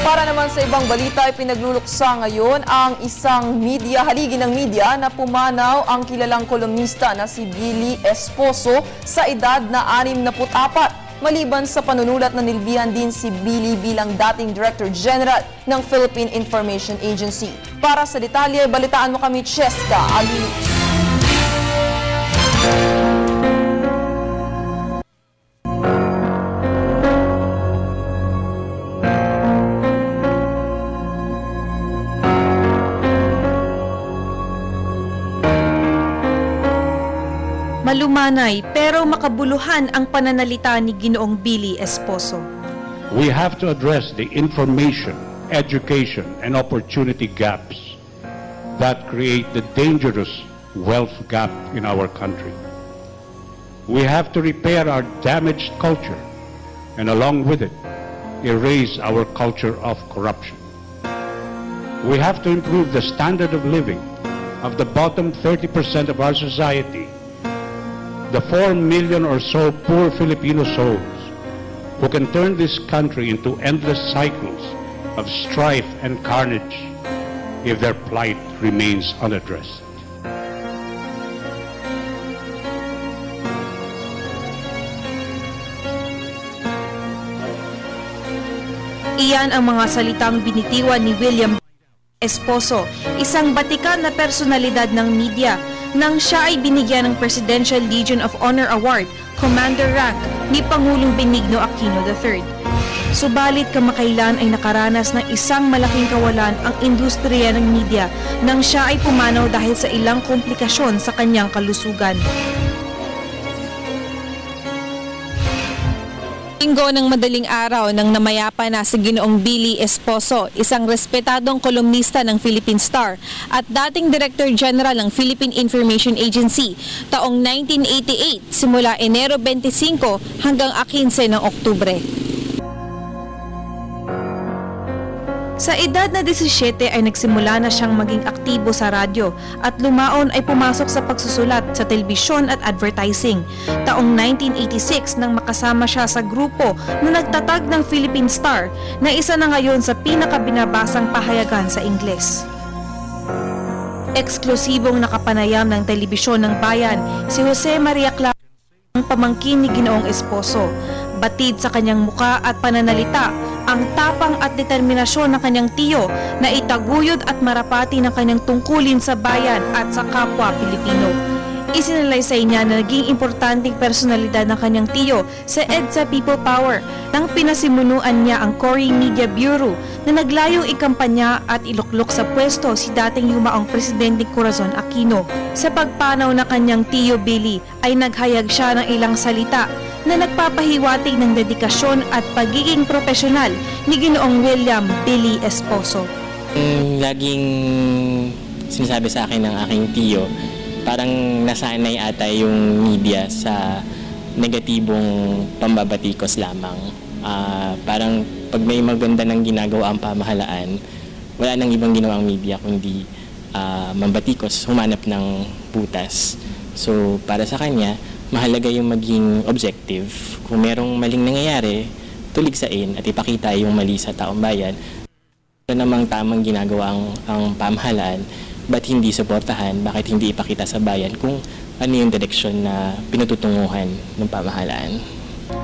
Para naman sa ibang balita, ay pinagluluksa ngayon ang isang haligi ng media na pumanaw ang kilalang kolumnista na si Billy Esposo sa edad na 64. Maliban sa panunulat na nilbihan din si Billy bilang dating Director General ng Philippine Information Agency. Para sa detalye, balitaan mo kami, Cheska Aguiluz. Malumanay pero makabuluhan ang pananalita ni Ginoong Billy Esposo. We have to address the information, education, and opportunity gaps that create the dangerous wealth gap in our country. We have to repair our damaged culture and along with it, erase our culture of corruption. We have to improve the standard of living of the bottom 30% of our society, the 4 million or so poor Filipino souls who can turn this country into endless cycles of strife and carnage if their plight remains unaddressed. Iyan ang mga salitang binitiwan ni William Esposo, isang batikan na personalidad ng media, nang siya ay binigyan ng Presidential Legion of Honor Award, Commander rank ni Pangulong Benigno Aquino III. Subalit kamakailan ay nakaranas ng isang malaking kawalan ang industriya ng media nang siya ay pumanaw dahil sa ilang komplikasyon sa kanyang kalusugan. Linggo ng madaling araw nang namayapa na si Ginoong Billy Esposo, isang respetadong kolumnista ng Philippine Star at dating Director General ng Philippine Information Agency taong 1988 simula Enero 25 hanggang 15 ng Oktubre. Sa edad na 17 ay nagsimula na siyang maging aktibo sa radyo at lumaon ay pumasok sa pagsusulat sa telebisyon at advertising. Taong 1986 nang makasama siya sa grupo na nagtatag ng Philippine Star na isa na ngayon sa pinakabinabasang pahayagan sa Ingles. Eksklusibong nakapanayam ng telebisyon ng bayan si Jose Maria Clara, ang pamangkin ni Ginoong Esposo. Batid sa kanyang muka at pananalita ang tapang at determinasyon ng kanyang tiyo na itaguyod at marapati ng kanyang tungkulin sa bayan at sa kapwa Pilipino. Isinalaysay niya na naging importanteng personalidad ng kanyang tiyo sa EDSA People Power nang pinasimunuan niya ang Cory Media Bureau na naglayong ikampanya at iluklok sa pwesto si dating yumaong Presidente Corazon Aquino. Sa pagpanaw ng kanyang tiyo Billy ay naghayag siya ng ilang salita na nagpapahiwatig ng dedikasyon at pagiging profesional ni Ginoong William Billy Esposo. Laging sinasabi sa akin ng aking tiyo, parang nasanay ata yung media sa negatibong pambabatikos lamang. Parang pag may maganda ng ginagawa ang pamahalaan, wala nang ibang ginawang media kundi mambatikos, humanap ng butas. So para sa kanya, mahalaga yung maging objective. Kung merong maling nangyayari, tuligsain at ipakita yung mali sa taong bayan. Ito namang tamang ginagawa ang pamahalaan, ba't hindi suportahan, bakit hindi ipakita sa bayan kung ano yung direksyon na pinututunguhan ng pamahalaan.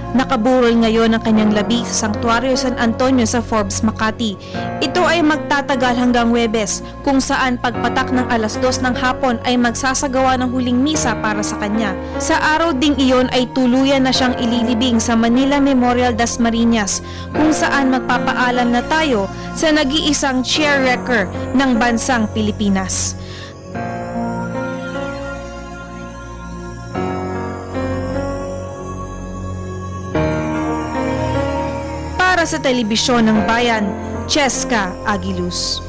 Nakaburol ngayon ang kanyang labi sa Sanctuario San Antonio sa Forbes, Makati. Ito ay magtatagal hanggang Huwebes, kung saan pagpatak ng 2:00 ng hapon ay magsasagawa ng huling misa para sa kanya. Sa araw ding iyon ay tuluyan na siyang ililibing sa Manila Memorial Dasmariñas, kung saan magpapaalam na tayo sa nag-iisang chair wrecker ng bansang Pilipinas. Para sa telebisyon ng bayan, Cheska Aguiluz.